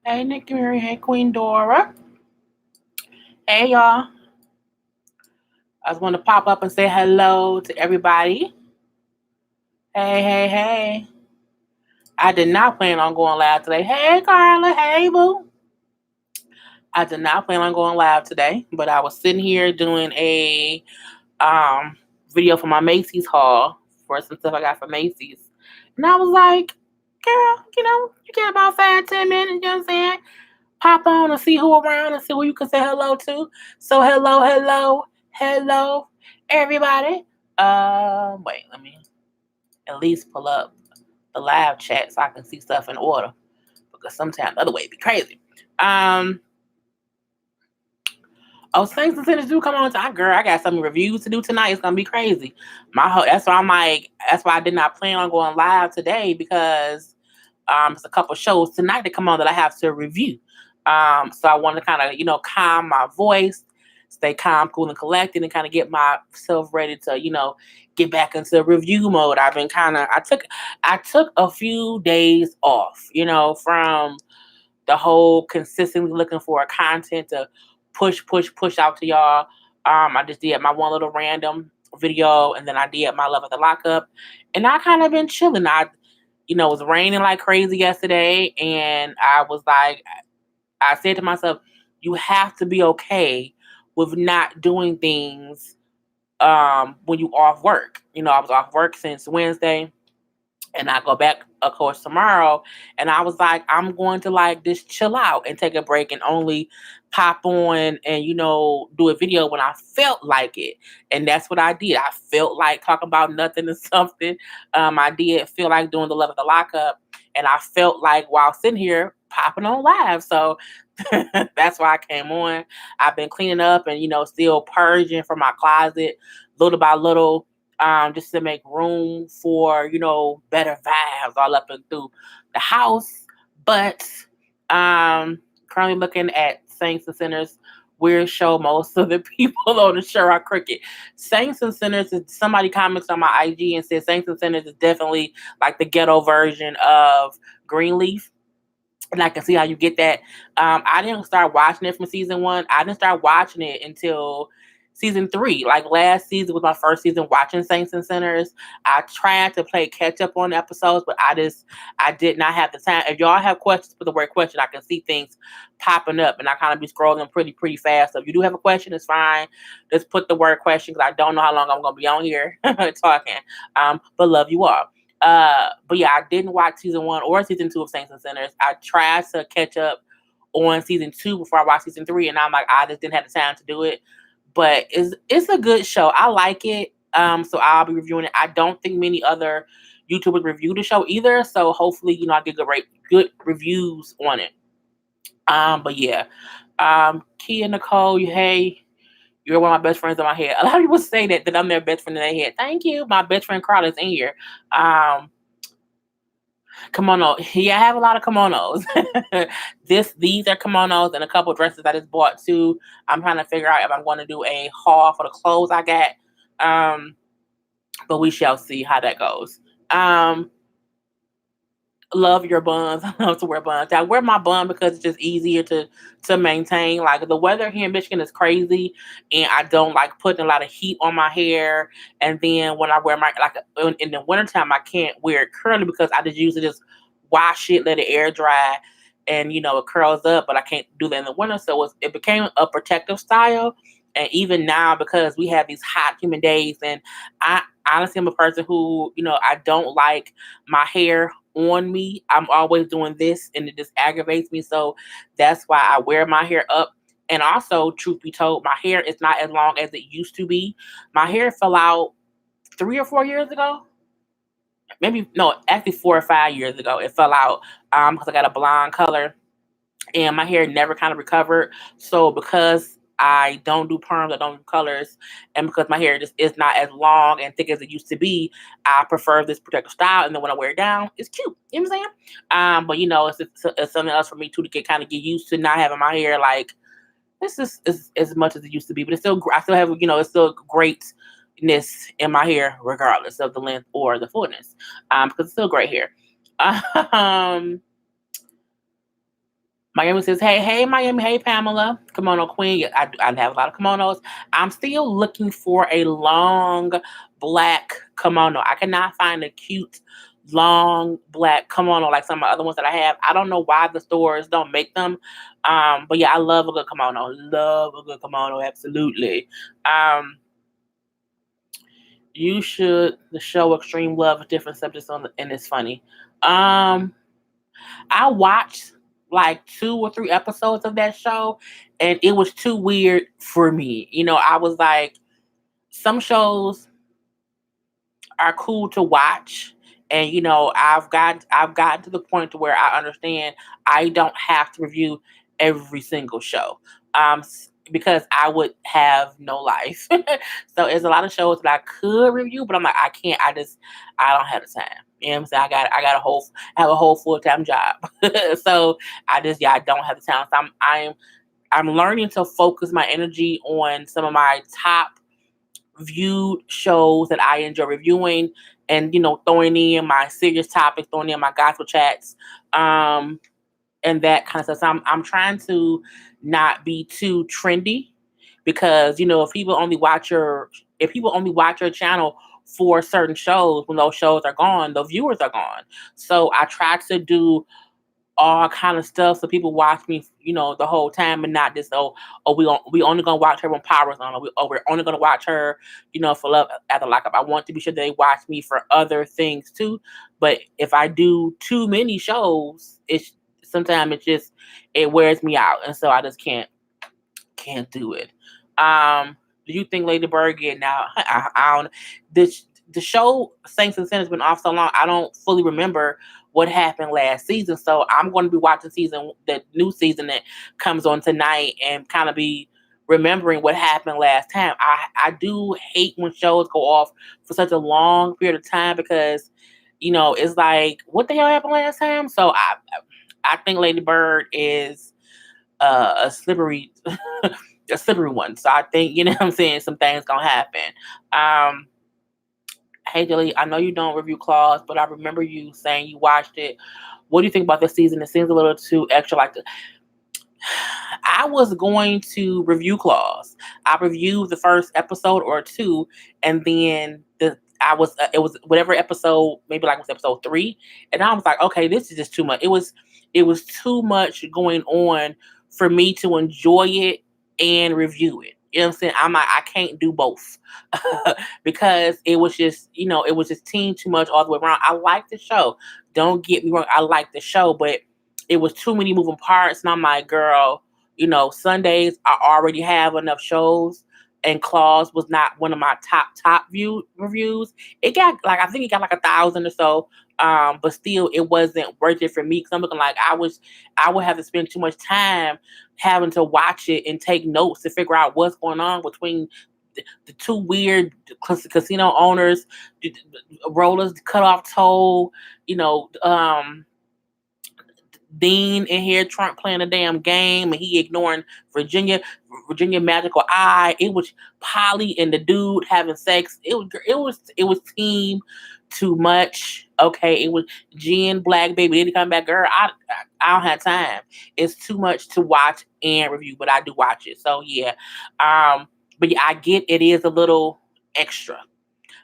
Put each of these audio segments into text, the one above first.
Hey, Nikki Mary. Hey, Queen Dora. Hey, y'all. I just want to pop up and say hello to everybody. Hey, hey, hey. I did not plan on going live today. Hey, Karla. Hey, boo. I did not plan on going live today, but I was sitting here doing a video for my Macy's haul for some stuff I got from Macy's. And I was like, girl, you get about 5, 10 minutes, you know what I'm saying? Pop on and see who around and see who you can say hello to. So hello, everybody. Wait, let me at least pull up the live chat so I can see stuff in order. Because sometimes the other way be crazy. Thanks and sinners do come on time, girl. I got some reviews to do tonight. It's gonna be crazy. That's why I'm like, that's why I did not plan on going live today because there's a couple shows tonight that come on that I have to review. So I want to kind of, calm my voice, stay calm, cool, and collected, and kind of get myself ready to, get back into review mode. I took a few days off, from the whole consistently looking for content to push out to y'all. I just did my one little random video, and then I did my love at the lockup, and I kind of been chilling. It was raining like crazy yesterday, and I was like, I said to myself, you have to be okay with not doing things when you off work. I was off work since Wednesday, and I go back, of course, tomorrow. And I was like, I'm going to like just chill out and take a break and only pop on and, do a video when I felt like it. And that's what I did. I felt like talking about nothing or something. I did feel like doing the love of the lockup. And I felt like while sitting here popping on live. So that's why I came on. I've been cleaning up and, still purging from my closet little by little. Just to make room for, better vibes all up and through the house. But currently looking at Saints and Sinners, weird show. Most of the people on the show are cricket. Saints and Sinners, somebody comments on my IG and says Saints and Sinners is definitely like the ghetto version of Greenleaf. And I can see how you get that. I didn't start watching it from season 1. I didn't start watching it until season 3. Like last season was my first season watching Saints and Sinners. I tried to play catch up on episodes, but I did not have the time. If y'all have questions, put the word question. I can see things popping up, and I kind of be scrolling pretty fast. So if you do have a question, it's fine. Just put the word question because I don't know how long I'm gonna be on here talking. But love you all. But yeah, I didn't watch season 1 or season 2 of Saints and Sinners. I tried to catch up on season 2 before I watched season 3, and I'm like, I just didn't have the time to do it. But it's a good show. I like it. So I'll be reviewing it. I don't think many other YouTubers review the show either. So hopefully, I get good reviews on it. But yeah. Kia Nicole, hey. You're one of my best friends in my head. A lot of people say that I'm their best friend in their head. Thank you. My best friend Karla is in here. Kimono. Yeah, I have a lot of kimonos. These are kimonos and a couple dresses I just bought too. I'm trying to figure out if I'm going to do a haul for the clothes I got. But we shall see how that goes. Love your buns. I love to wear buns. I wear my bun because it's just easier to maintain. Like the weather here in Michigan is crazy, and I don't like putting a lot of heat on my hair. And then when I wear in the wintertime, I can't wear it curly because I just usually just wash it, let it air dry, and it curls up. But I can't do that in the winter, so it became a protective style. And even now, because we have these hot, humid days, and I honestly am a person who, I don't like my hair on me. I'm always doing this, and it just aggravates me. So that's why I wear my hair up. And also, truth be told, my hair is not as long as it used to be. My hair fell out 3 or 4 years ago. Actually 4 or 5 years ago, it fell out because I got a blonde color, and my hair never kind of recovered. So because I don't do perms, I don't do colors, and because my hair just is not as long and thick as it used to be, I prefer this protective style. And then when I wear it down, it's cute. You know what I'm saying? But it's something else for me too to get used to not having my hair like this is as much as it used to be. But it's still, I still have, it's still greatness in my hair regardless of the length or the fullness, because it's still great hair. Miami says, hey, Miami, hey, Pamela, kimono queen. Yeah, I have a lot of kimonos. I'm still looking for a long black kimono. I cannot find a cute long black kimono like some of the other ones that I have. I don't know why the stores don't make them. But yeah, I love a good kimono. Love a good kimono, absolutely. Um, you should the show Extreme Love with different subjects and it's funny. Um, I watched like 2 or 3 episodes of that show, and it was too weird for me. I was like, some shows are cool to watch, and I've gotten to the point to where I understand I don't have to review every single show, because I would have no life. So there's a lot of shows that I could review, but I'm like, I can't. I don't have the time. You know what I'm saying? I have a whole full time job. So I don't have the time. So I'm learning to focus my energy on some of my top viewed shows that I enjoy reviewing, and throwing in my serious topics, throwing in my gospel chats, um, and that kind of stuff. So I'm trying to not be too trendy, because if people only watch your channel for certain shows, when those shows are gone, the viewers are gone. So I try to do all kind of stuff so people watch me, the whole time, and not just, we only gonna watch her when Power's on, we're only gonna watch her, for Love After Lockup. I want to be sure they watch me for other things too. But if I do too many shows, it's sometimes it wears me out, and so I just can't do it. Do you think Lady Bird get now? I don't. The show Saints and Sinners has been off so long. I don't fully remember what happened last season. So I'm going to be watching the new season that comes on tonight, and kind of be remembering what happened last time. I do hate when shows go off for such a long period of time, because it's like, what the hell happened last time? So I think Lady Bird is a slippery a slippery one. So I think, what I'm saying, some things gonna happen. Um, hey Dilly, I know you don't review Claws, but I remember you saying you watched it. What do you think about this season? It seems a little too extra. Like, I was going to review Claws. I reviewed the first episode or two, and then it was whatever episode, maybe like it was episode 3, and I was like, okay, this is just too much. It was too much going on for me to enjoy it and review it. You know what I'm saying? I'm like, I can't do both. Because it was just team too much all the way around. I like the show. Don't get me wrong, I like the show, but it was too many moving parts, and I'm like, girl, Sundays I already have enough shows, and Claws was not one of my top view reviews. It got like, I think it got like 1,000 or so, but still it wasn't worth it for me, because I'm looking like I would have to spend too much time having to watch it and take notes to figure out what's going on between the two weird casino owners, rollers cut off toe, you know, um, Dean in here, Trump playing a damn game, and he ignoring Virginia Magical Eye. It was Polly and the dude having sex. It was team too much. Okay, it was Jen Black Baby. Didn't come back, girl. I don't have time. It's too much to watch and review, but I do watch it. So yeah, but yeah, I get it is a little extra,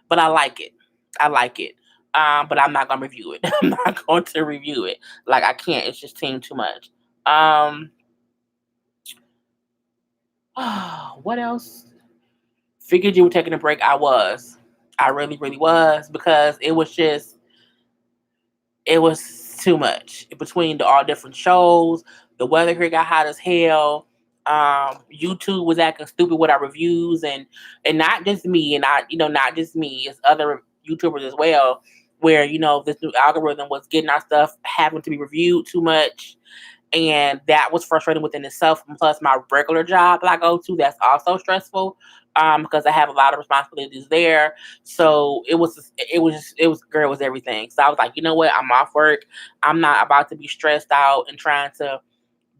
but I like it. I like it. But I'm not gonna review it. I'm not going to review it. Like, I can't. It's just team too much. Um, what else? Figured you were taking a break. I was. I really, really was, because it was too much between all different shows. The weather here got hot as hell. YouTube was acting stupid with our reviews, and not just me, and not just me, it's other YouTubers as well, where this new algorithm was getting our stuff having to be reviewed too much, and that was frustrating within itself. And plus, my regular job that I go to, that's also stressful, because I have a lot of responsibilities there. So girl, it was everything. So I was like, you know what? I'm off work. I'm not about to be stressed out and trying to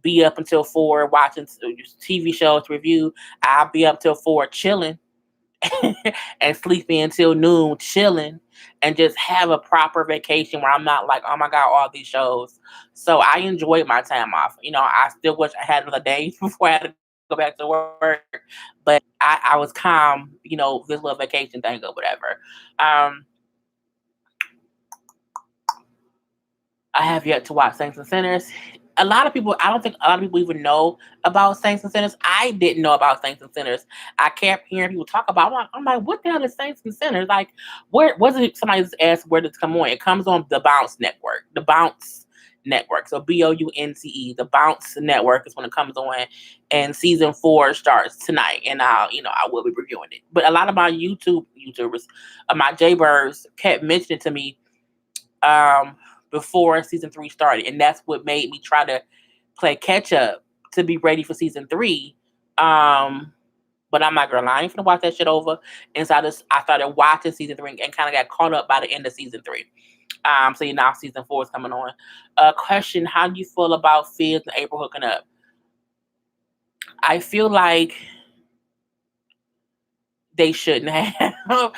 be up until 4 watching TV shows to review. I'll be up till 4 chilling, and sleep in till noon, chilling, and just have a proper vacation where I'm not like, oh my God, all these shows. So I enjoyed my time off. I still wish I had another day before I had to go back to work, but I was calm, this little vacation thing or whatever. Um, I have yet to watch Saints and Sinners. A lot of people, I don't think a lot of people even know about Saints and Sinners. I didn't know about Saints and Sinners. I kept hearing people talk about it. I'm like, what the hell is Saints and Sinners? Like, where was it? Somebody just asked where did it come on? It comes on the Bounce Network. The Bounce Network. So BOUNCE. The Bounce Network is when it comes on. And season 4 starts tonight. And I will be reviewing it. But a lot of my YouTubers, my Jaybirds kept mentioning to me um, before season 3 started, and that's what made me try to play catch up to be ready for season 3. Um, but I'm not girl, I ain't finna watch that shit over. And so I started watching season 3 and kind of got caught up by the end of season 3. So now season 4 is coming on. Question: how do you feel about Fizz and April hooking up? I feel like they shouldn't have.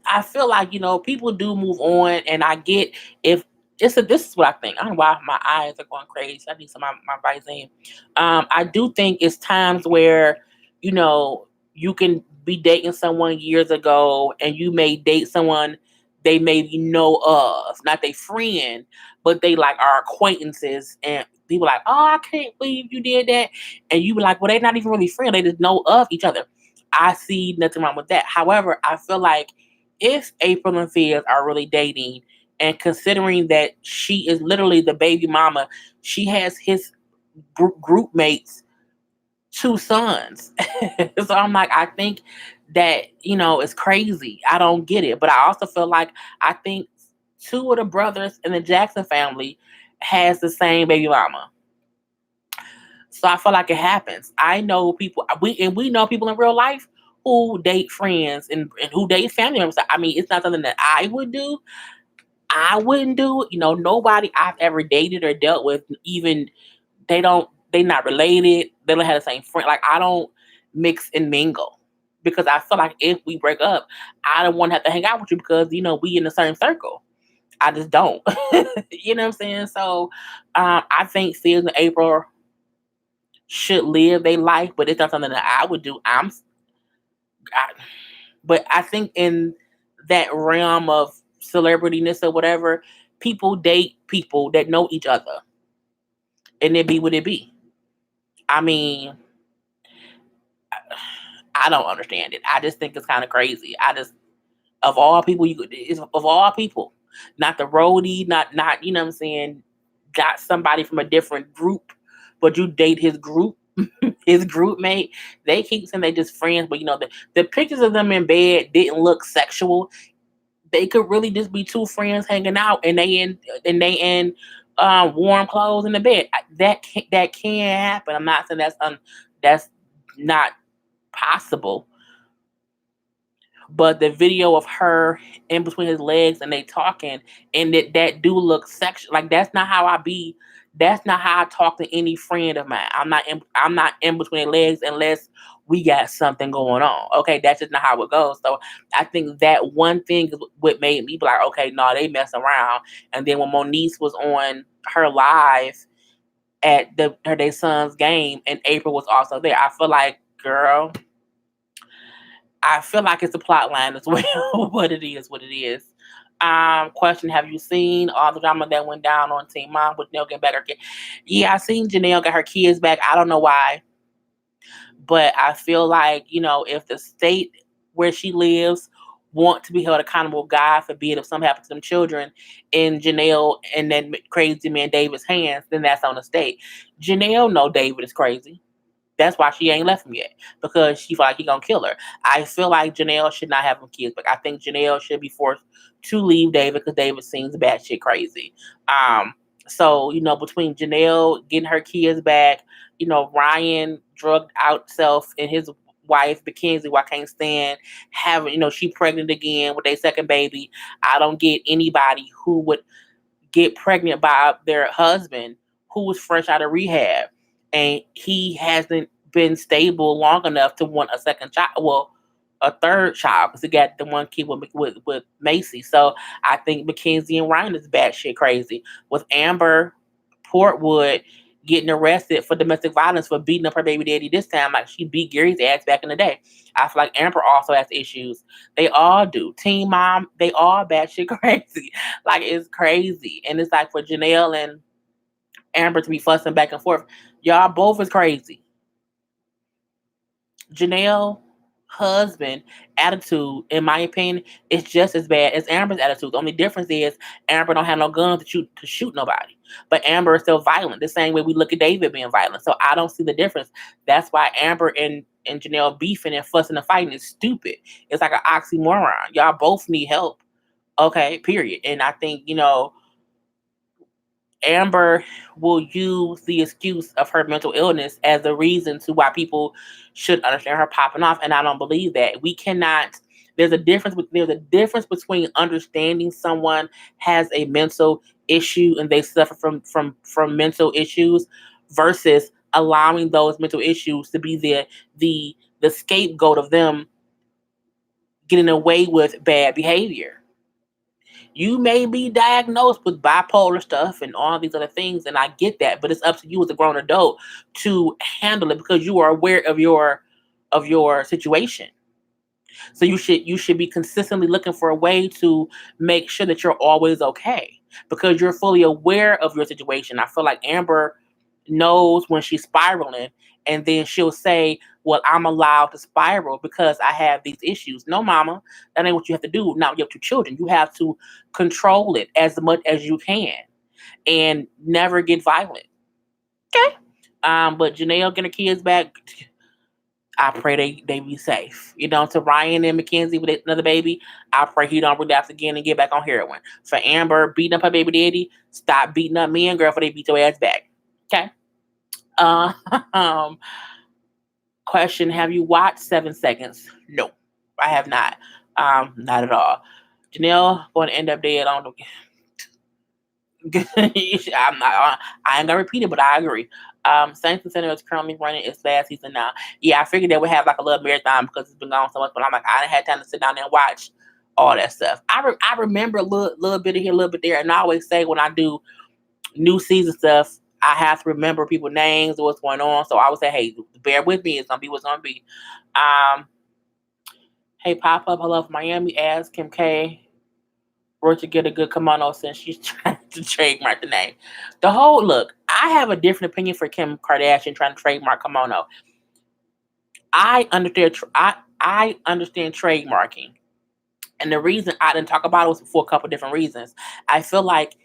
I feel like people do move on, and I get if this is what I think. I don't know why my eyes are going crazy. I need some of my Visine. I do think it's times where you know you can be dating someone years ago, and you may date someone they maybe know of, not they friend, but they like are acquaintances, and people like, oh, I can't believe you did that, and you be like, well, they're not even really friends. They just know of each other. I see nothing wrong with that. However, I feel like if April and Fizz are really dating, and considering that she is literally the baby mama, she has his group mates, 2 sons. So I'm like, I think that, it's crazy. I don't get it. But I also feel like I think 2 of the brothers in the Jackson family has the same baby mama. So I feel like it happens. I know people we know people in real life who date friends and who date family members. I mean, it's not something that I would do. I wouldn't do it. Nobody I've ever dated or dealt with, even they not related. They don't have the same friend. Like, I don't mix and mingle because I feel like if we break up, I don't want to have to hang out with you because we in the same circle. I just don't. You know what I'm saying? So I think Fizz and April should live their life, but it's not something that I would do. I, but I think in that realm of celebrityness or whatever, people date people that know each other, and it be what it be. I mean, I don't understand it. I just think it's kind of crazy. I just of all people you could of all people, not the roadie, not you know what I'm saying, got somebody from a different group, but you date his group, his group mate. They keep saying they just friends, but the pictures of them in bed didn't look sexual. They could really just be 2 friends hanging out, and they in warm clothes in the bed. That can happen. I'm not saying that's not possible, but the video of her in between his legs and they talking, and that do look sexual. Like, that's not how I be. That's not how I talk to any friend of mine. I'm not in between their legs unless we got something going on. Okay, that's just not how it goes. So I think that one thing is what made me be like, okay, no, they mess around. And then when Moniece was on her live at her day son's game, and April was also there, I feel like, girl, I feel like it's a plot line as well. But it is what it is. Question: have you seen all the drama that went down on Team Mom with Janelle getting back her kid? Yeah, I seen Janelle got her kids back. I don't know why, but I feel like if the state where she lives want to be held accountable, God forbid if something happens to them children in Janelle and then crazy man David's hands, then that's on the state. Janelle know David is crazy. That's why she ain't left him yet, because she feel like he gonna kill her. I feel like Janelle should not have him kids, but I think Janelle should be forced to leave David because David seems batshit crazy. So between Janelle getting her kids back, Ryan drugged out self and his wife Mackenzie, who I can't stand, having she pregnant again with their second baby. I don't get anybody who would get pregnant by their husband who was fresh out of rehab, and he hasn't been stable long enough to want a second child. Well, a third child because he got the one kid with Macy. So I think Mackenzie and Ryan is batshit crazy. With Amber Portwood getting arrested for domestic violence for beating up her baby daddy this time, like she beat Gary's ass back in the day. I feel like Amber also has issues. They all do. Teen Mom, they all batshit crazy. Like it's crazy. And it's like for Janelle and Amber to be fussing back and forth, y'all both is crazy. Janelle husband attitude, in my opinion, is just as bad as Amber's attitude. The only difference is Amber don't have no guns to shoot nobody. But Amber is still violent, the same way we look at David being violent. So I don't see the difference. That's why Amber and Janelle beefing and fussing and fighting is stupid. It's like an oxymoron. Y'all both need help. Okay, period. And I think, Amber will use the excuse of her mental illness as a reason to why people should understand her popping off, and I don't believe that. We cannot. There's a difference between understanding someone has a mental issue and they suffer from mental issues versus allowing those mental issues to be the scapegoat of them getting away with bad behavior. You may be diagnosed with bipolar stuff and all these other things, and I get that, but it's up to you as a grown adult to handle it because you are aware of your situation. So you should be consistently looking for a way to make sure that you're always okay because you're fully aware of your situation. I feel like Amber knows when she's spiraling, and then she'll say, "Well, I'm allowed to spiral because I have these issues." No, mama, that ain't what you have to do. Now you have two children. You have to control it as much as you can and never get violent. Okay. But Janelle getting her kids back, I pray they be safe. To Ryan and Mackenzie with another baby, I pray he don't relapse again and get back on heroin. For Amber beating up her baby daddy, stop beating up me and girl for they beat your ass back. Okay. Um, Question: Have you watched 7 Seconds? No, I have not. Not at all. Janelle going to end up dead on the. I'm not. I ain't gonna repeat it, but I agree. Saints and Senators currently running its last season now. Yeah, I figured that we have like a little marathon because it's been going so much, but I'm like, I didn't have time to sit down there and watch all that stuff. I remember a little bit of here, a little bit there, and I always say when I do new season stuff, I have to remember people names and what's going on. So I would say, hey, bear with me. It's gonna be what's gonna be. Um, hey, pop up. Hello from Miami. Ask Kim K where to get a good kimono since she's trying to trademark the name. The whole look. I have a different opinion for Kim Kardashian trying to trademark kimono. I understand. I understand trademarking, and the reason I didn't talk about it was for a couple different reasons. I feel like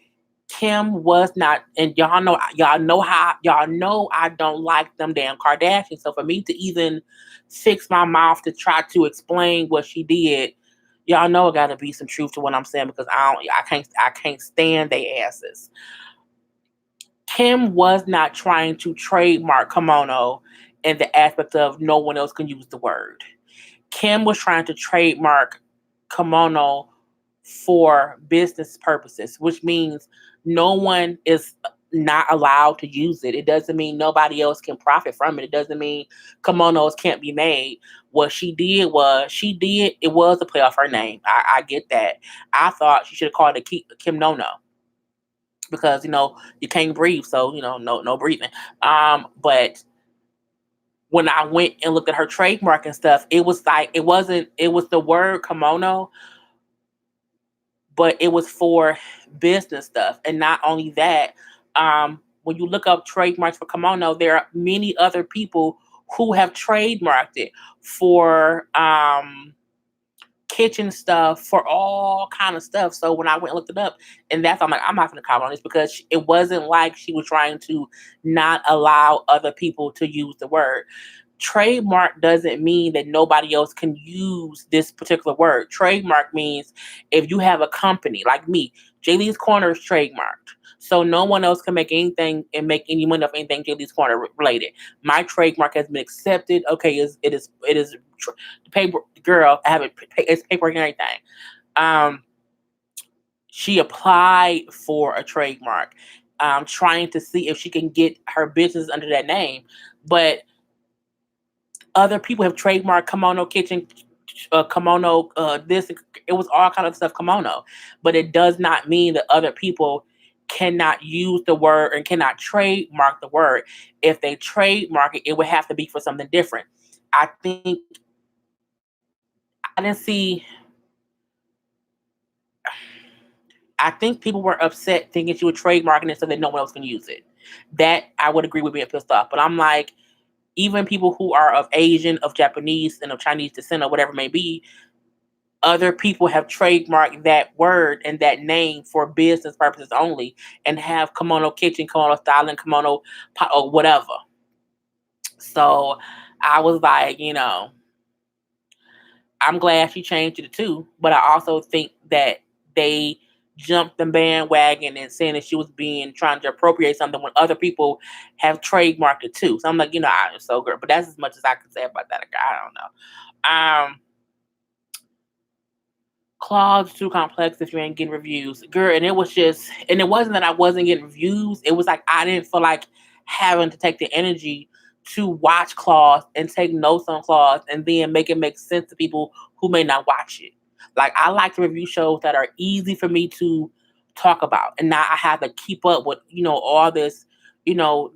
Kim was not, and y'all know I don't like them damn Kardashians. So for me to even fix my mouth to try to explain what she did, y'all know it got to be some truth to what I'm saying because I can't stand their asses. Kim was not trying to trademark kimono in the aspect of no one else can use the word. Kim was trying to trademark kimono for business purposes, which means no one is not allowed to use it. It doesn't mean nobody else can profit from it. It doesn't mean kimonos can't be made. What it was a play off her name. I get that. I thought she should have called it Kim No No because you can't breathe, so no breathing. But when I went and looked at her trademark and stuff, it was like it was the word kimono, but it was for business stuff. And not only that, when you look up trademarks for kimono, there are many other people who have trademarked it for kitchen stuff, for all kind of stuff. So when I went and looked it up, and I'm like, I'm not going to comment on this because it wasn't like she was trying to not allow other people to use the word. Trademark doesn't mean that nobody else can use this particular word. Trademark means if you have a company like me, J Lee's Corner is trademarked. So no one else can make anything and make any money off anything J Lee's Corner related. My trademark has been accepted. Okay, it is the paper girl. I have it. It's paperwork and everything. Um, she applied for a trademark, trying to see if she can get her business under that name, but other people have trademarked Kimono Kitchen kimono, this, it was all kind of stuff kimono, but it does not mean that other people cannot use the word and cannot trademark the word. If they trademark it, it would have to be for something different. I think I didn't see. I think people were upset thinking she was trademarking it so that no one else can use it. That I would agree with being pissed off. But I'm like, even people who are of Asian, of Japanese, and of Chinese descent or whatever it may be, other people have trademarked that word and that name for business purposes only, and have kimono kitchen, kimono styling, kimono or whatever. So I was like, I'm glad she changed it too, but I also think that they jumped the bandwagon and saying that she was being trying to appropriate something when other people have trademarked it too. So I'm like, I'm so good, but that's as much as I can say about that. I don't know. Claude's too complex if you ain't getting reviews, girl. And it wasn't that I wasn't getting reviews. It was like I didn't feel like having to take the energy to watch Claude and take notes on Claude and then make it make sense to people who may not watch it. Like I like to review shows that are easy for me to talk about, and now I have to keep up with all this. Girl,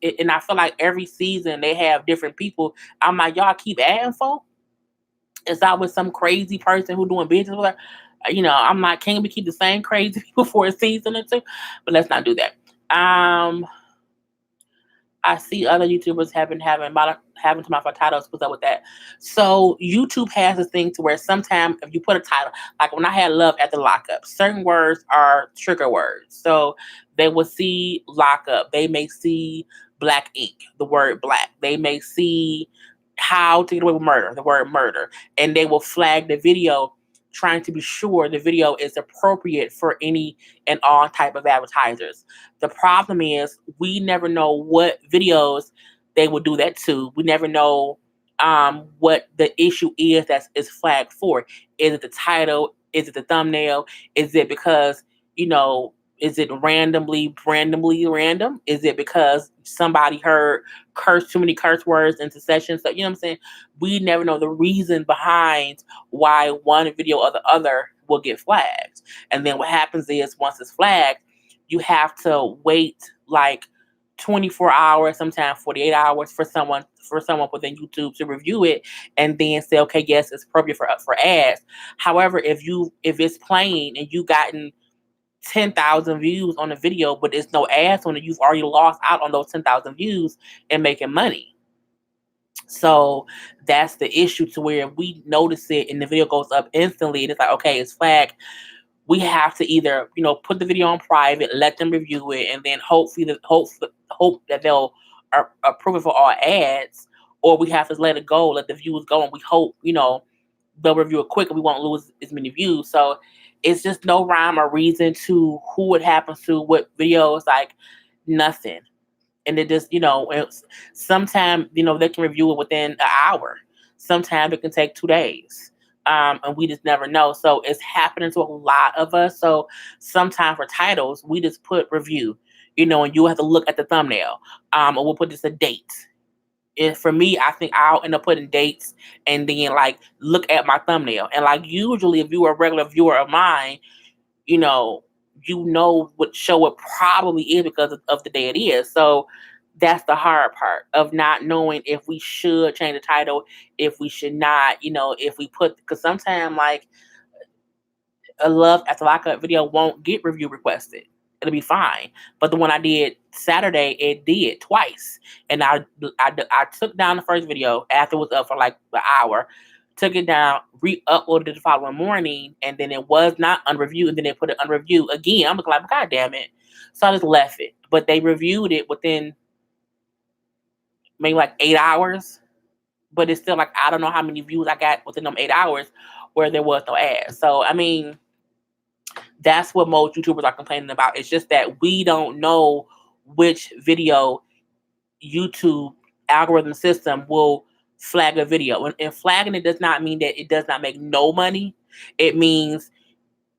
and I feel like every season they have different people. I'm like, y'all keep adding folk. It's always some crazy person who doing business with her. I'm like, can we keep the same crazy people for a season or two? But let's not do that. I see other YouTubers having to my titles. What's up with that? So YouTube has this thing to where sometimes if you put a title, like when I had Love at the Lockup, certain words are trigger words. So they will see lockup. They may see black ink, the word black. They may see how to get away with murder, the word murder, and they will flag the video trying to be sure the video is appropriate for any and all type of advertisers. The problem is we never know what videos they will do that to. We never know what the issue is that is flagged for. Is it the title? Is it the thumbnail? Is it because, is it randomly random? Is it because somebody heard too many curse words in succession? So, you know what I'm saying? We never know the reason behind why one video or the other will get flagged. And then what happens is once it's flagged, you have to wait like 24 hours, sometimes 48 hours for someone within YouTube to review it and then say, okay, yes, it's appropriate for ads. However, if it's playing and you gotten 10,000 views on a video, but there's no ads on it, you've already lost out on those 10,000 views and making money. So that's the issue, to where we notice it and the video goes up instantly. And it's like, okay, it's flagged. We have to either, put the video on private, let them review it, and then hope that they'll approve it for all ads, or we have to let it go, let the views go, and we hope, they'll review it quick and we won't lose as many views. So it's just no rhyme or reason to who it happens to, what videos, like nothing. And it just, sometimes, they can review it within an hour. Sometimes it can take 2 days. And we just never know. So it's happening to a lot of us. So sometimes for titles, we just put review, and you have to look at the thumbnail. Or we'll put just a date. And for me, I think I'll end up putting dates and then like look at my thumbnail. And like usually if you are a regular viewer of mine, what show it probably is because of the day it is. So that's the hard part of not knowing if we should change the title, if we should not, if we because sometimes like a Love at the Lockup video won't get review requested. It'll be fine. But the one I did Saturday, it did twice. And I took down the first video after it was up for like an hour, took it down, re-uploaded it the following morning, and then it was not unreviewed, and then they put it unreviewed again. I'm like, God damn it. So I just left it. But they reviewed it within maybe like 8 hours. But it's still like, I don't know how many views I got within them 8 hours where there was no ads. So, I mean, that's what most YouTubers are complaining about. It's just that we don't know which video YouTube algorithm system will flag a video. And flagging it does not mean that it does not make no money. It means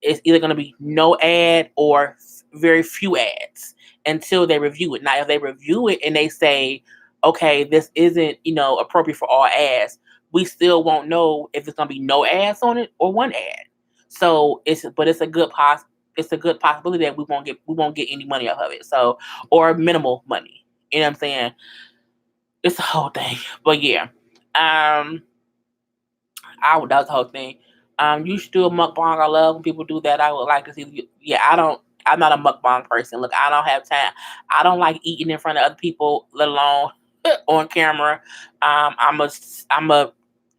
it's either going to be no ad or very few ads until they review it. Now, if they review it and they say, okay, this isn't, appropriate for all ads, we still won't know if it's gonna be no ads on it or one ad. So it's a it's a good possibility that we won't get any money off of it. So, or minimal money. You know what I'm saying? It's the whole thing. But yeah. That was the whole thing. You should do a mukbang. I love when people do that. I would like to see. Yeah, I'm not a mukbang person. Look, I don't have time. I don't like eating in front of other people, let alone on camera. Um, I'm a, I'm a,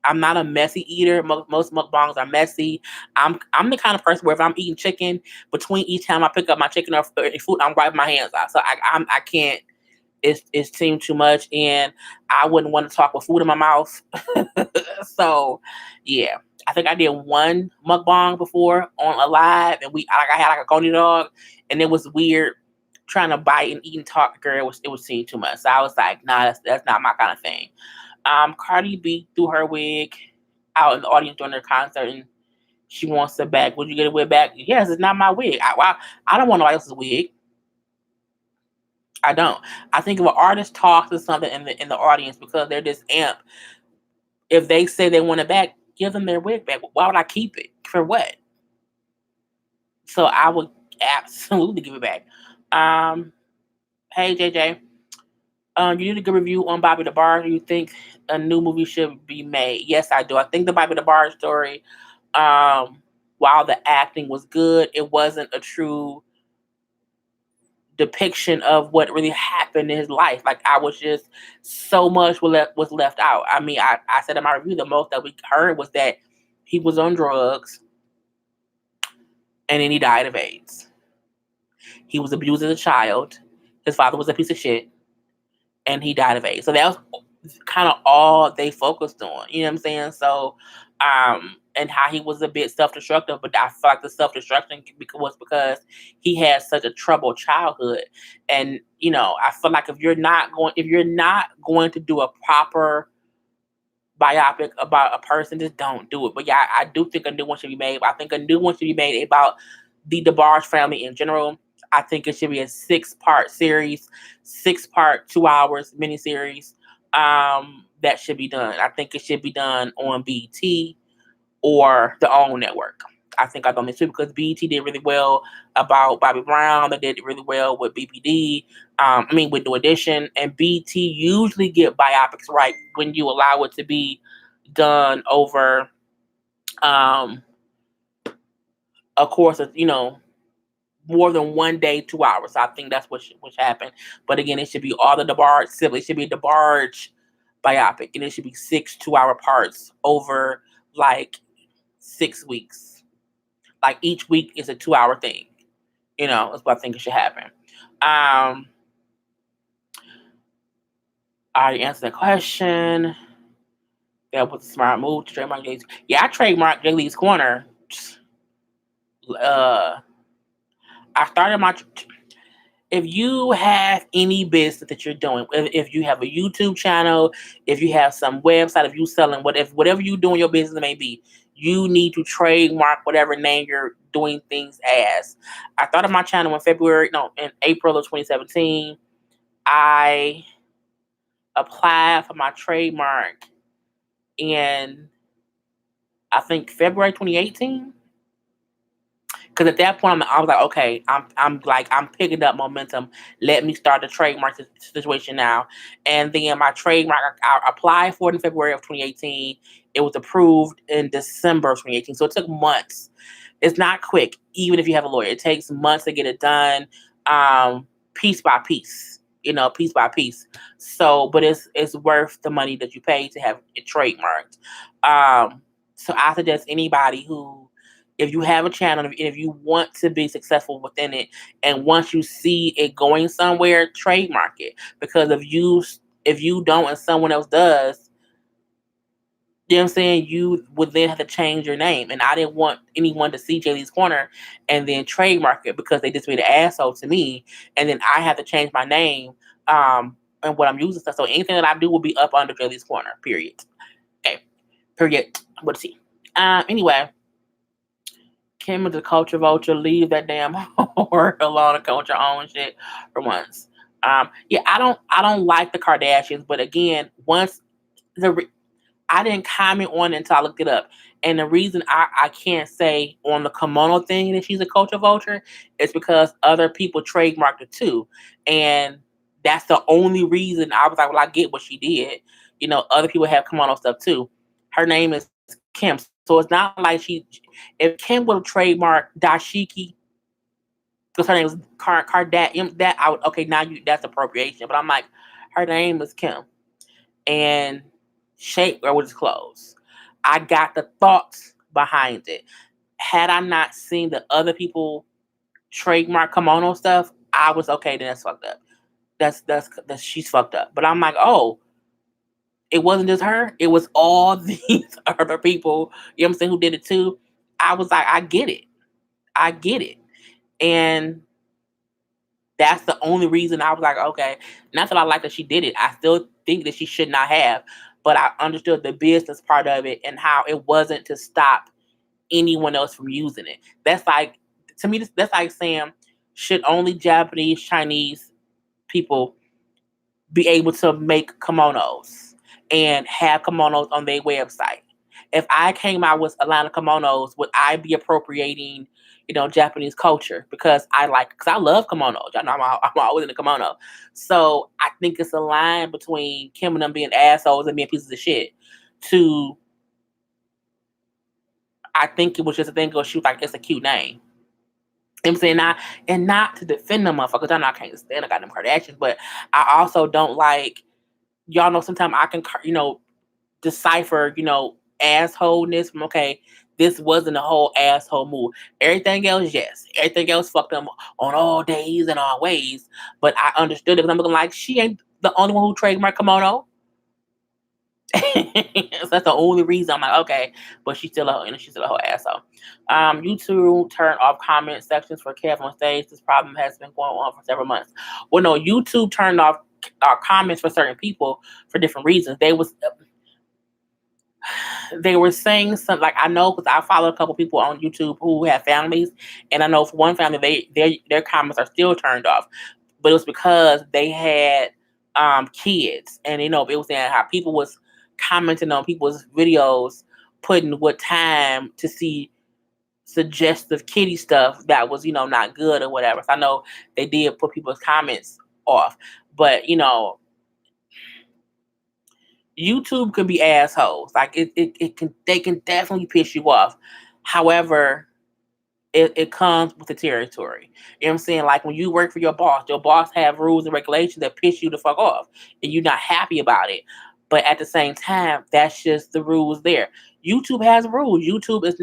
I'm not a messy eater. Most mukbangs are messy. I'm the kind of person where if I'm eating chicken, between each time I pick up my chicken or food, I'm wiping my hands out. So I can't. It seemed too much, and I wouldn't want to talk with food in my mouth. So, yeah, I think I did one mukbang before on a live, and I had like a coney dog, and it was weird trying to bite and eat and talk. Girl, it was seeing too much. So I was like, nah, that's not my kind of thing. Cardi B threw her wig out in the audience during their concert, and she wants it back. Would you get a wig back? Yes, it's not my wig. I don't want nobody else's wig. I don't. I think if an artist talks to something in the audience because they're this amp, if they say they want it back, give them their wig back. Why would I keep it? For what? So I would absolutely give it back. Um, hey JJ, you need a good review on Bobby the Bar. Do you think a new movie should be made? Yes, I do. I think the Bobby the Bar story, while the acting was good, it wasn't a true depiction of what really happened in his life. Like I was just so much was left out. I mean, I said in my review the most that we heard was that he was on drugs and then he died of AIDS. He was abused as a child. His father was a piece of shit and he died of AIDS. So that was kind of all they focused on. You know what I'm saying? So, and how he was a bit self-destructive, but I feel like the self-destruction was because he had such a troubled childhood. And I feel like if you're not going to do a proper biopic about a person, just don't do it. But yeah, I do think a new one should be made. I think a new one should be made about the DeBarge family in general. I think it should be a 6-part series, 6-part 2 hours miniseries. That should be done. I think it should be done on BT or the OWN network. I think I've done this too because BT did really well about Bobby Brown. They did really well with BPD. With New Edition, and BT usually get biopics right when you allow it to be done over a course of more than one day, 2 hours. So I think that's what happened. But again, it should be all the DeBarge siblings. It should be a DeBarge biopic, and it should be 6 2-hour parts over like 6 weeks. Like each week is a 2-hour thing. That's what I think it should happen. I already answered the question. That was a smart move to trademark Jay. Yeah, I trademarked Jay Lee's Corner. I started my. If you have any business that you're doing, if you have a YouTube channel, if you have some website, if you selling whatever you do in your business may be, you need to trademark whatever name you're doing things as. I started my channel in April of 2017. I applied for my trademark in, I think, February 2018. Because at that point, I was like, okay, I'm picking up momentum. Let me start the trademark situation now. And then my trademark, I applied for it in February of 2018. It was approved in December of 2018. So it took months. It's not quick, even if you have a lawyer. It takes months to get it done, piece by piece. Piece by piece. So, but it's worth the money that you pay to have it trademarked. So I suggest anybody who, if you have a channel, and if you want to be successful within it, and once you see it going somewhere, trademark it. Because if you don't and someone else does, you know what I'm saying, you would then have to change your name. And I didn't want anyone to see Jay Lee's Corner and then trademark it because they just made an asshole to me. And then I have to change my name and what I'm using stuff. So anything that I do will be up under Jay Lee's Corner, period. Okay. Period. Let's see. Anyway. Kim is the culture vulture. Leave that damn whore alone and culture own shit for once. Yeah, I don't like the Kardashians, but again, once I didn't comment on it until I looked it up. And the reason I can't say on the kimono thing that she's a culture vulture is because other people trademarked it too. And that's the only reason I was like, well, I get what she did. Other people have kimono stuff too. Her name is Kim. So it's not like if Kim would have trademarked dashiki, because her name was Kardashian, that I would, okay, now that's appropriation. But I'm like, her name is Kim. And shape or with his clothes. I got the thoughts behind it. Had I not seen the other people trademark kimono stuff, I was okay. Then that's fucked up. That's she's fucked up. But I'm like, oh, it wasn't just her. It was all these other people. You know what I'm saying? Who did it too? I was like, I get it. I get it. And that's the only reason I was like, okay. Not that I like that she did it. I still think that she should not have, but I understood the business part of it and how it wasn't to stop anyone else from using it. That's like, to me, that's like saying, should only Japanese, Chinese people be able to make kimonos and have kimonos on their website? If I came out with a line of kimonos, would I be appropriating, Japanese culture? Because I love kimonos. Y'all know I'm always in a kimono. So I think it's a line between Kim and them being assholes and being pieces of shit. To I think it was just a thing because she was like, it's a cute name. You know what I'm saying? And not to defend them motherfuckers. I know I can't stand I got them Kardashians, but I also don't like, y'all know sometimes I can, decipher, assholeness from, okay, this wasn't a whole asshole move. Everything else, yes. Everything else fucked them on all days and all ways. But I understood it because I'm looking like she ain't the only one who trademarked kimono. So that's the only reason I'm like, okay, but she's still a whole asshole. YouTube turned off comment sections for Kev on stage. This problem has been going on for several months. Well, no, YouTube turned off comments for certain people for different reasons. They were saying something like, I know because I follow a couple people on YouTube who have families, and I know for one family their comments are still turned off, but it was because they had kids, and it was saying how people was commenting on people's videos, putting what time to see suggestive kitty stuff that was not good or whatever. So I know they did put people's comments off, but YouTube can be assholes. Like they can definitely piss you off. However, it comes with the territory. You know what I'm saying? Like when you work for your boss have rules and regulations that piss you the fuck off and you're not happy about it. But at the same time, that's just the rules there. YouTube has rules. YouTube is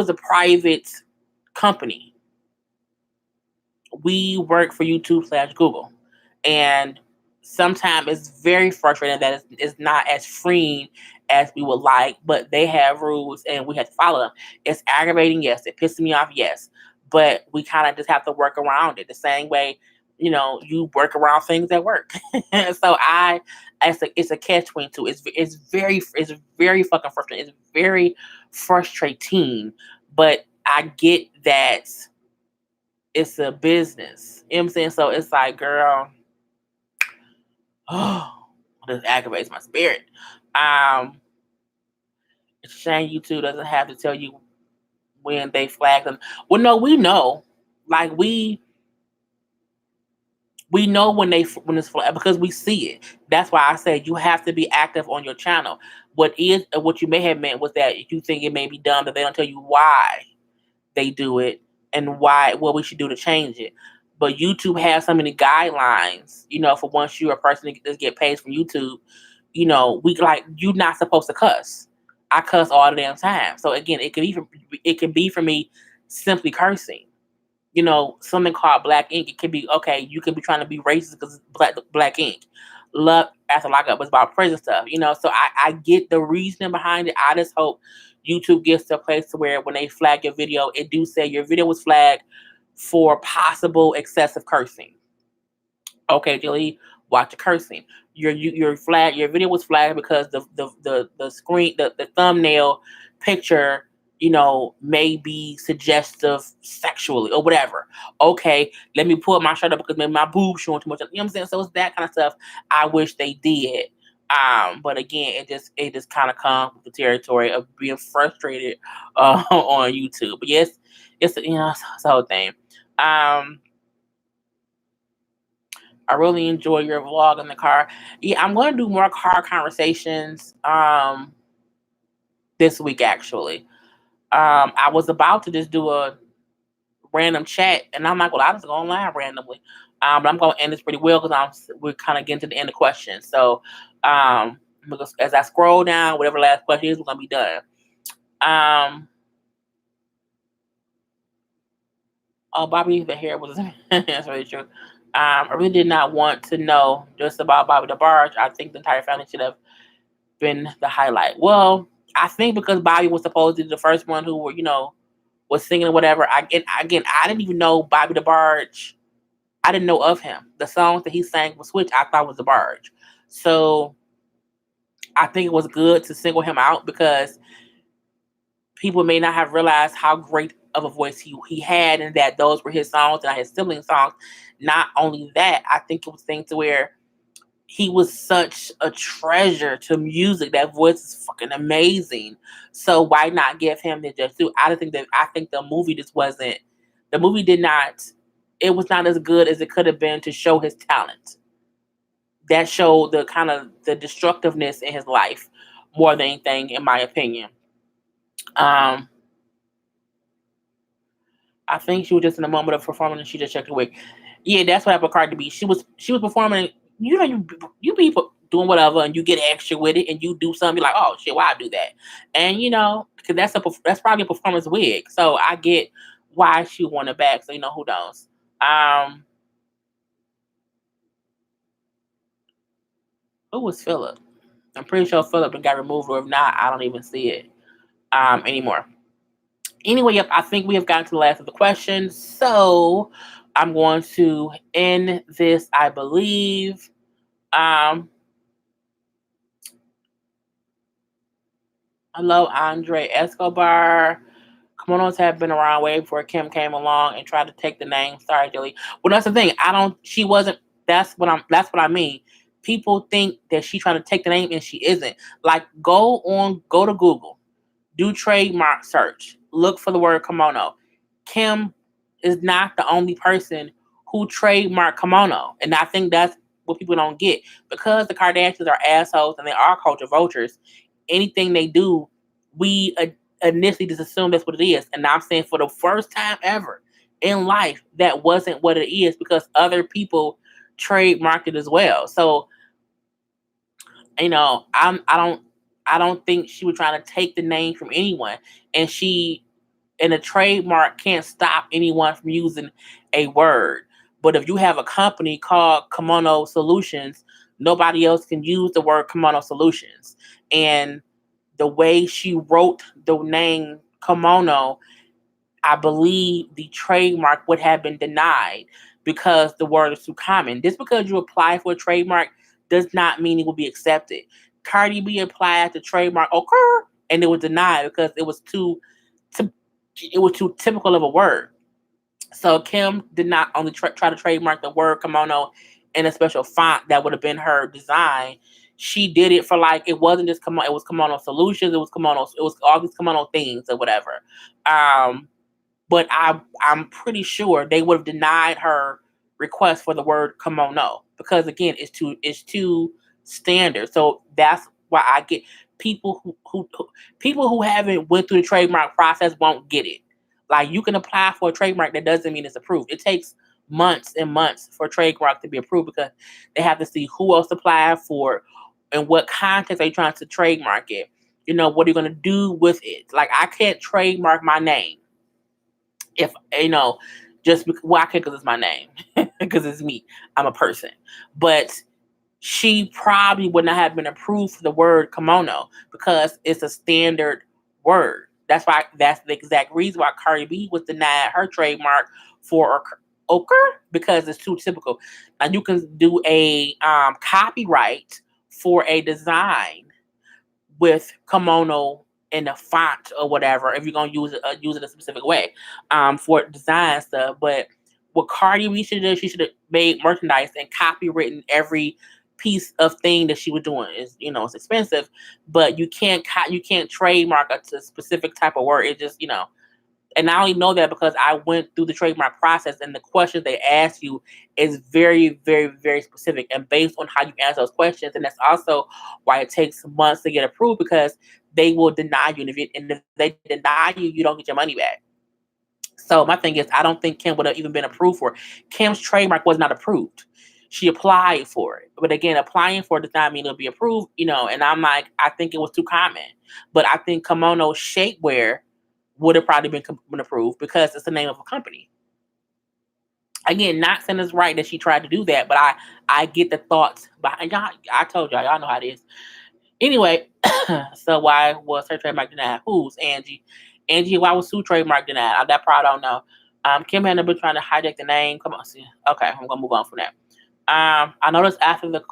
a private company. We work for YouTube/Google. And sometimes it's very frustrating that it's not as freeing as we would like, but they have rules and we have to follow them. It's aggravating, yes. It pisses me off, yes. But we kind of just have to work around it the same way, you work around things that work. So it's a catch-22. It's very fucking frustrating. It's very frustrating, but I get that it's a business. You know what I'm saying? So it's like, girl, oh, this aggravates my spirit. It's a shame YouTube doesn't have to tell you when they flag them. Well, no, we know. Like we know when it's flagged because we see it. That's why I said you have to be active on your channel. What you may have meant was that you think it may be done, but they don't tell you why they do it and what we should do to change it. But YouTube has so many guidelines, for once you're a person that get paid from YouTube, you're not supposed to cuss. I cuss all the damn time. So again, it can be for me simply cursing. Something called black ink. It can be okay. You can be trying to be racist because it's black ink. Love after lockup was about prison stuff. So I get the reasoning behind it. I just hope YouTube gets to a place to where when they flag your video, it do say your video was flagged for possible excessive cursing. Okay, Julie, watch the cursing. Your video was flagged because the screen, the thumbnail picture, may be suggestive sexually or whatever. Okay, let me pull my shirt up because maybe my boobs showing too much. You know what I'm saying? So it's that kind of stuff I wish they did. But again, it just kind of comes with the territory of being frustrated on YouTube. But yes, it's the whole thing. Um, I really enjoy your vlog in the car. Yeah, I'm going to do more car conversations this week actually. I was about to just do a random chat, and I'm like, well, I just go online randomly. But I'm going to end this pretty well because we're kind of getting to the end of questions. So, because as I scroll down, whatever last question is, we're gonna be done. Um, oh, Bobby the hair was that's really true. I really did not want to know just about Bobby the Barge. I think the entire family should have been the highlight. Well, I think because Bobby was supposedly the first one who was singing or whatever. I didn't even know Bobby the Barge. I didn't know of him. The songs that he sang with Switch, I thought was the Barge. So I think it was good to single him out because people may not have realized how great of a voice he had and that those were his songs and not his siblings' songs. Not only that, I think it was things to where he was such a treasure to music. That voice is fucking amazing. So why not give him the just due? I think the movie just wasn't the movie did not it was not as good as it could have been to show his talent. That showed the kind of the destructiveness in his life more than anything, in my opinion. Um, I think she was just in a moment of performing and she just checked her wig. Yeah, that's what happened with Cardi B. She was performing. You people doing whatever and you get extra with it and you do something you're like, oh shit, why I do that? And because that's probably a performance wig. So I get why she won it back. So who knows? Um, who was Philip? I'm pretty sure Philip got removed, or if not, I don't even see it anymore. Anyway, yep, I think we have gotten to the last of the questions. So I'm going to end this, I believe. Um, Hello, Andre Escobar. Kimonos have been around way before Kim came along and tried to take the name. Sorry, Dilly. Well, that's the thing. I don't. She wasn't. That's what I mean. People think that she's trying to take the name and she isn't. Like, go to Google, do trademark search, look for the word kimono. Kim is not the only person who trademarked kimono, and I think that's what people don't get because the Kardashians are assholes and they are culture vultures. Anything they do, we initially just assume that's what it is. And I'm saying for the first time ever in life, that wasn't what it is because other people trademarked it as well. So I don't think she was trying to take the name from anyone, and a trademark can't stop anyone from using a word. But if you have a company called Kimono Solutions, nobody else can use the word Kimono Solutions. And the way she wrote the name Kimono, I believe the trademark would have been denied because the word is too common. Just because you apply for a trademark does not mean it will be accepted. Cardi B applied the trademark occur and it was denied because it was too typical of a word. So Kim did not only try to trademark the word kimono in a special font that would have been her design. She did it for like it wasn't just kimono. It was kimono solutions. It was kimono. It was all these kimono things or whatever. Um, but I'm pretty sure they would have denied her request for the word kimono because again it's too standard. So that's why I get people who haven't went through the trademark process won't get it. Like you can apply for a trademark that doesn't mean it's approved. It takes months and months for a trademark to be approved because they have to see who else applied for and what context are you trying to trademark it. What are you going to do with it? Like I can't trademark my name if just because, well, I can because it's my name because it's me. I'm a person, but she probably would not have been approved for the word kimono because it's a standard word. That's the exact reason why Cardi B was denied her trademark for ochre because it's too typical. Now you can do a copyright for a design with kimono in the font or whatever if you're gonna use it a specific way for design stuff. But what Cardi B should have done, she should have made merchandise and copywritten every piece of thing that she was doing is, it's expensive, but you can't trademark a specific type of word. It just, and I only know that because I went through the trademark process, and the questions they ask you is very, very, very specific and based on how you answer those questions. And that's also why it takes months to get approved, because they will deny you. And if they deny you, you don't get your money back. So my thing is, I don't think Kim would have even been approved for it. Kim's trademark was not approved. She applied for it. But again, applying for it does not mean it'll be approved, and I'm like, I think it was too common. But I think kimono shapewear would have probably been approved because it's the name of a company. Again, not saying it's right that she tried to do that, but I get the thoughts behind y'all. I told y'all know how it is. Anyway, so why was her trademark denied? Who's Angie? Angie, why was Sue trademark denied? That part I don't know. Kim had been trying to hijack the name. Come on, see. Okay, I'm gonna move on from that. I noticed after the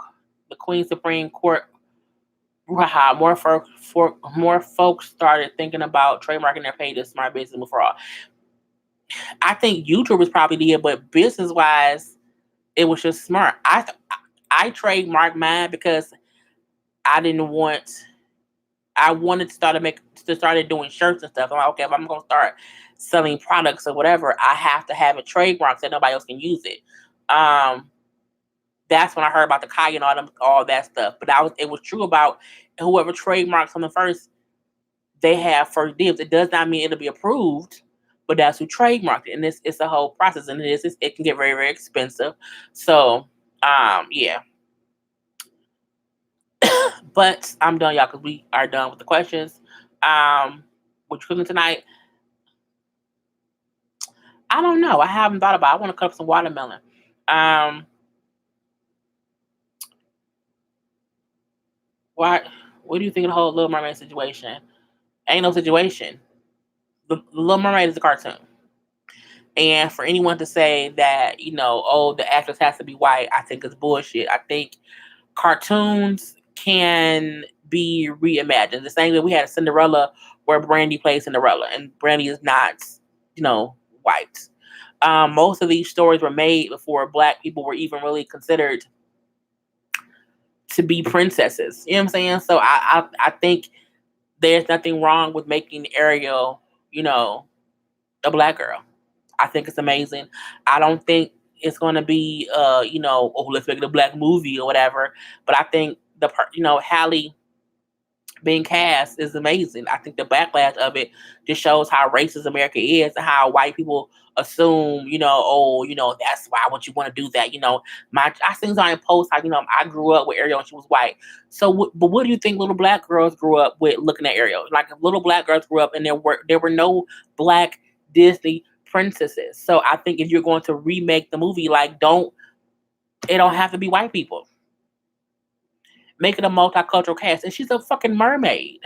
Queen Supreme Court, more folks started thinking about trademarking their pages. Smart business move for all. I think YouTubers probably did, but business wise, it was just smart. I trademarked mine because I didn't want. I wanted to start doing shirts and stuff. I'm like, okay, if I'm gonna start selling products or whatever, I have to have a trademark so nobody else can use it. That's when I heard about the Kai and all that stuff. But it was true about whoever trademarked something first, they have first dibs. It does not mean it'll be approved, but that's who trademarked it. And it's a whole process, and it can get very, very expensive. So yeah. But I'm done, y'all, because we are done with the questions. What you cooking tonight? I don't know. I haven't thought about it. I want to cut up some watermelon. What do you think of the whole Little Mermaid situation? Ain't no situation. The Little Mermaid is a cartoon. And for anyone to say that, oh, the actress has to be white, I think it's bullshit. I think cartoons can be reimagined. The same way we had Cinderella, where Brandy plays Cinderella, and Brandy is not, white. Most of these stories were made before Black people were even really considered to be princesses. You know what I'm saying? So I think there's nothing wrong with making Ariel, a Black girl. I think it's amazing. I don't think it's going to be, oh, let's make it a Black movie or whatever. But I think Halle being cast is amazing. I think the backlash of it just shows how racist America is and how white people assume, that's why would you want to do that? I seen on post how, I grew up with Ariel and she was white. So, but what do you think little Black girls grew up with looking at Ariel? Like if little Black girls grew up and there were no Black Disney princesses. So I think if you're going to remake the movie, it don't have to be white people. Make it a multicultural cast. And she's a fucking mermaid.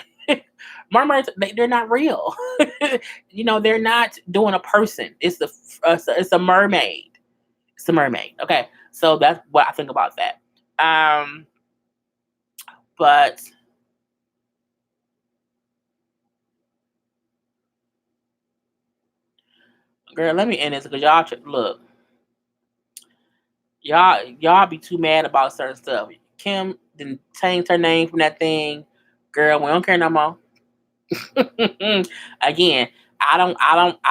Mermaids, they're not real. They're not doing a person. It's a mermaid. It's a mermaid. Okay. So that's what I think about that. But girl, let me end this because y'all look. Y'all be too mad about certain stuff. Kim didn't change her name from that thing. Girl, we don't care no more. Again, I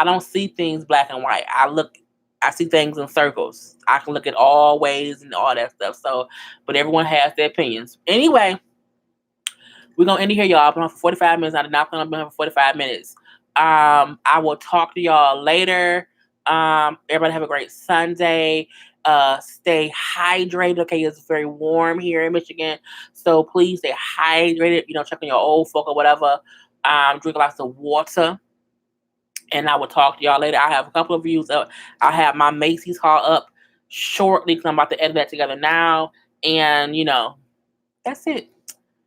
don't see things black and white. I see things in circles. I can look at all ways and all that stuff. So, but everyone has their opinions. Anyway, we're gonna end it here, y'all. I've been on for 45 minutes. I did not plan on being on for 45 minutes. I will talk to y'all later. Everybody have a great Sunday. Stay hydrated. Okay, it's very warm here in Michigan, so please stay hydrated. Check on your old folk or whatever. Drink lots of water. And I will talk to y'all later. I have a couple of views up. I have my Macy's haul up shortly because I'm about to edit that together now. And that's it.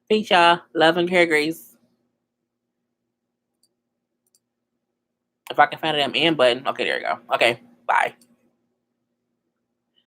Peace, y'all. Love and care, Grace. If I can find a damn end button. Okay, there you go. Okay, bye.